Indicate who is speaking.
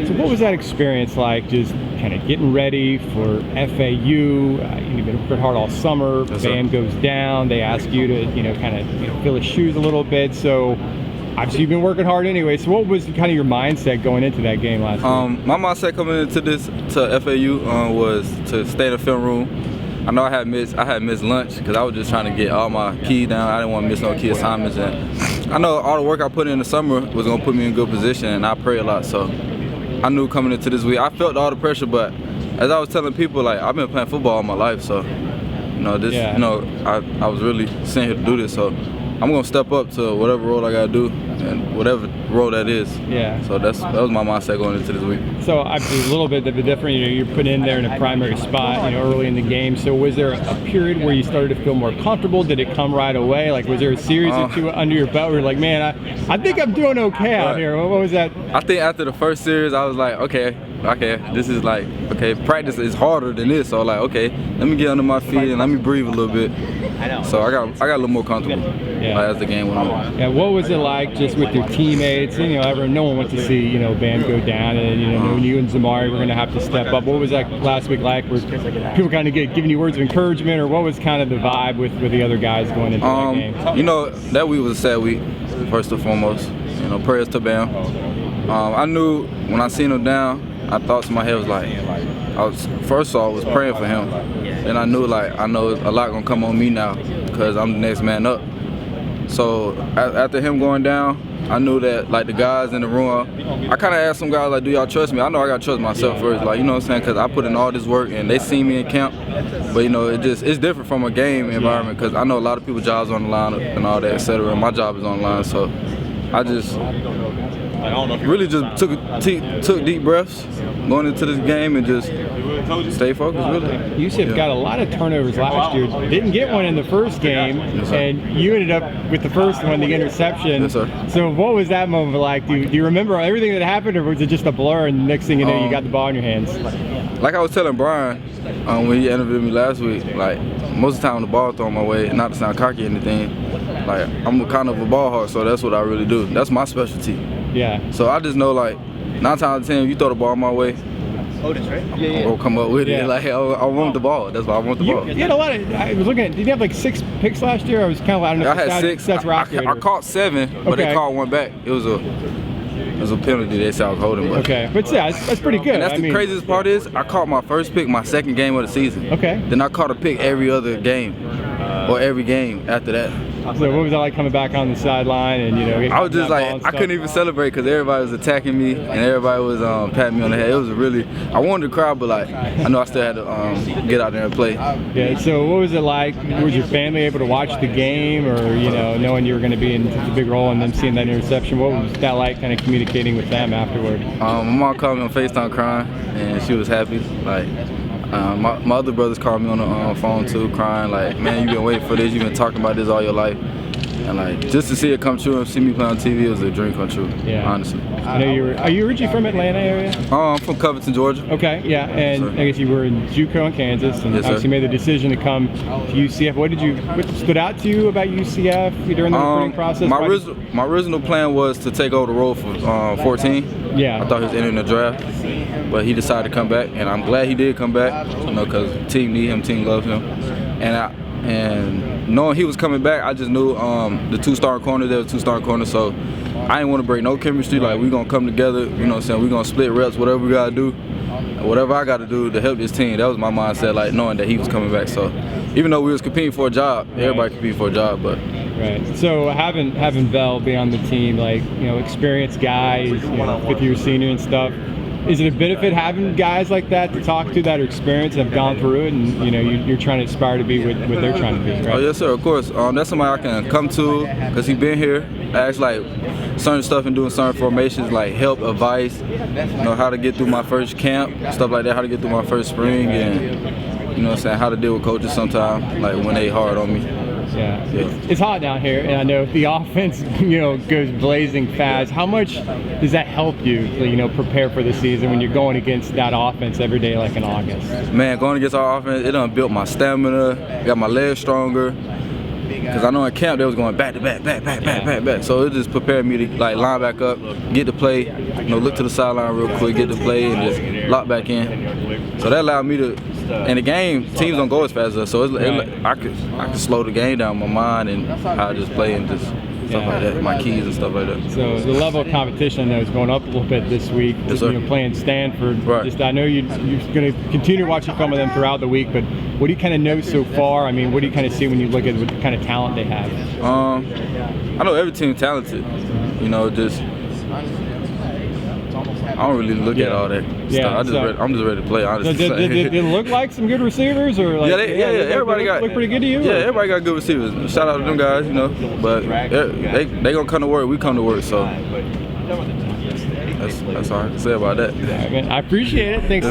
Speaker 1: So what was that experience like, just kind of getting ready for FAU? You've been working hard all summer, band goes down, they ask you to, kind of fill his shoes a little bit. So obviously you've been working hard anyway. So what was kind of your mindset going into that game last week?
Speaker 2: My mindset coming into to FAU was to stay in the film room. I know I had missed lunch because I was just trying to get all my keys down. I didn't want to miss no key assignments, and I know all the work I put in the summer was gonna put me in a good position, and I pray a lot. So I knew coming into this week, I felt all the pressure, but as I was telling people, like, I've been playing football all my life, so I was really sent here to do this. So I'm gonna step up to whatever role I gotta do, and whatever role that is.
Speaker 1: Yeah.
Speaker 2: So that was my mindset going into this week.
Speaker 1: So obviously a little bit different. You're put in there in a primary spot, early in the game. So was there a period where you started to feel more comfortable? Did it come right away? Like, was there a series or two under your belt where you're like, man, I think I'm doing okay out here? What was that?
Speaker 2: I think after the first series, I was like, okay, this is like, practice is harder than this. So like, okay, let me get under my feet and let me breathe a little bit. So I got a little more comfortable as the game went on.
Speaker 1: Yeah, what was it like just with your teammates? No one wants to see Bam go down, and you and Zamari were going to have to step up. What was that last week like? Were people kind of giving you words of encouragement, or what was kind of the vibe with the other guys going into that game?
Speaker 2: That week was a sad week. First and foremost, prayers to Bam. I knew when I seen him down, I thought in my head was like, first of all, I was praying for him, and I knew I know a lot gonna come on me now because I'm the next man up. So after him going down, I knew that the guys in the room, I kind of asked some guys do y'all trust me? I know I gotta trust myself first, you know what I'm saying? Because I put in all this work and they see me in camp, but it's different from a game environment because I know a lot of people's jobs on the line and all that, etc. And my job is on the line, so I just really just took deep breaths going into this game and just stay focused, really.
Speaker 1: UCF got a lot of turnovers last year. Didn't get one in the first game, and you ended up with the first one, the interception.
Speaker 2: Yes, sir.
Speaker 1: So what was that moment like? Do you remember everything that happened, or was it just a blur and next thing you know, you got the ball in your hands?
Speaker 2: Like I was telling Brian when he interviewed me last week, most of the time when the ball thrown my way, not to sound cocky or anything, I'm kind of a ball hawk, so that's what I really do. That's my specialty.
Speaker 1: Yeah.
Speaker 2: So I just know 9 times out of 10, you throw the ball my way, I'm gonna come up with it. I want the ball. That's why I want the ball.
Speaker 1: You had a lot of. I was looking at. Did you have 6 picks last year? I was kind of. I don't know.
Speaker 2: I had 6. I caught 7, but they called one back. It was a penalty. They said I was holding. But
Speaker 1: but yeah, that's pretty good.
Speaker 2: And that's the craziest part is I caught my first pick my second game of the season. Then I caught a pick every other game, or every game after that.
Speaker 1: So what was that like coming back on the sideline and
Speaker 2: I was just I couldn't even celebrate because everybody was attacking me and everybody was patting me on the head. It was I wanted to cry, but I know I still had to get out there and play.
Speaker 1: Yeah. So what was it like? Was your family able to watch the game, or knowing you were going to be in such a big role and them seeing that interception? What was that like, kind of communicating with them afterward?
Speaker 2: My mom called me on FaceTime crying, and she was happy. My other brothers called me on the phone too, crying man, you've been waiting for this, you've been talking about this all your life. And just to see it come true and see me play on TV, it was a dream come true, honestly.
Speaker 1: I know are you originally from Atlanta area?
Speaker 2: I'm from Covington, Georgia.
Speaker 1: Okay, yeah, and I guess you were in JUCO in Kansas, and obviously made the decision to come to UCF. What stood out to you about UCF during the recruiting process?
Speaker 2: My original plan was to take over the role for 14.
Speaker 1: Yeah.
Speaker 2: I thought he was entering the draft, but he decided to come back, and I'm glad he did come back, because the team need him, team loves him. And knowing he was coming back, I just knew the 2-star corner, there was 2-star corner, so I didn't want to break no chemistry. We gonna come together, you know what I'm saying? We gonna split reps, whatever we gotta do, whatever I gotta do to help this team. That was my mindset, knowing that he was coming back. So even though we was competing for a job, everybody competing for a job, but.
Speaker 1: Right. So having Vel be on the team, experienced guys, 5th-year senior and stuff. Is it a benefit having guys like that to talk to that are experienced and have gone through it, and you're trying to aspire to be what they're trying to be, right?
Speaker 2: Oh yes, sir. Of course. That's somebody I can come to because he's been here. Ask certain stuff and doing certain formations, help, advice, how to get through my first camp, stuff like that. How to get through my first spring, and how to deal with coaches sometimes, when they hard on me.
Speaker 1: Yeah. It's hot down here, and I know the offense, goes blazing fast. How much does that help you, prepare for the season when you're going against that offense every day, in August?
Speaker 2: Man, going against our offense, it done built my stamina, got my legs stronger. because I know in camp they was going back to back. So it just prepared me to like line back up, get to play, look to the sideline real quick, get to play, and just lock back in. So that allowed me to. In the game, teams don't go as fast as us, so I could slow the game down, my mind, and how I just play and just stuff like that, my keys and stuff like that.
Speaker 1: So the level of competition, I know, is going up a little bit this week.
Speaker 2: Yes, sir.
Speaker 1: Playing Stanford.
Speaker 2: Right.
Speaker 1: Just, I know you're going to continue to watch film of them throughout the week, but what do you kind of know so far? I mean, what do you kind of see when you look at what kind of talent they have?
Speaker 2: I know every team's talented. Just. I don't really look at all that stuff. I'm just ready to play, honestly.
Speaker 1: So did it look like some good receivers, or like,
Speaker 2: everybody
Speaker 1: look pretty good to you?
Speaker 2: Yeah, everybody got good receivers. Shout out to them guys, But they gonna come to work. We come to work, so that's all I have to say about that.
Speaker 1: Right, man. I appreciate it. Thanks.